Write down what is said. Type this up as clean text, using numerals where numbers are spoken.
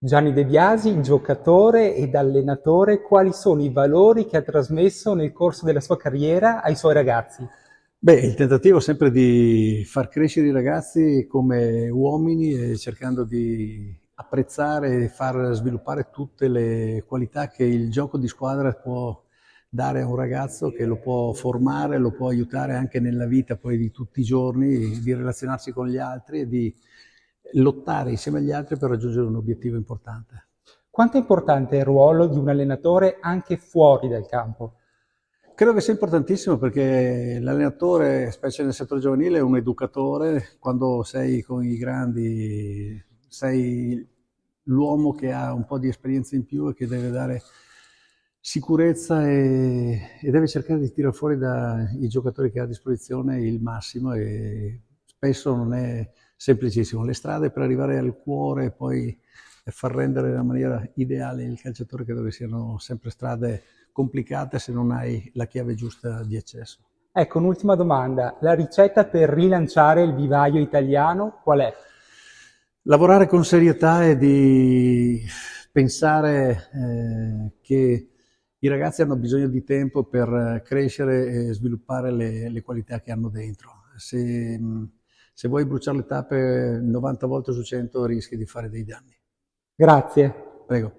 Gianni De Biasi, giocatore ed allenatore, quali sono i valori che ha trasmesso nel corso della sua carriera ai suoi ragazzi? Beh, il tentativo è sempre di far crescere i ragazzi come uomini e cercando di apprezzare e far sviluppare tutte le qualità che il gioco di squadra può dare a un ragazzo, che lo può formare, lo può aiutare anche nella vita poi di tutti i giorni, di relazionarsi con gli altri e di lottare insieme agli altri per raggiungere un obiettivo importante. Quanto è importante il ruolo di un allenatore anche fuori dal campo? Credo che sia importantissimo perché l'allenatore, specie nel settore giovanile, è un educatore. Quando sei con i grandi, sei l'uomo che ha un po' di esperienza in più e che deve dare sicurezza e deve cercare di tirare fuori dai giocatori che ha a disposizione il massimo e spesso non è semplicissimo. Le strade per arrivare al cuore e poi far rendere nella maniera ideale il calciatore credo che siano sempre strade complicate se non hai la chiave giusta di accesso. Ecco, un'ultima domanda. La ricetta per rilanciare il vivaio italiano qual è? Lavorare con serietà e di pensare che i ragazzi hanno bisogno di tempo per crescere e sviluppare le qualità che hanno dentro. Se vuoi bruciare le tappe 90 volte su 100 rischi di fare dei danni. Grazie. Prego.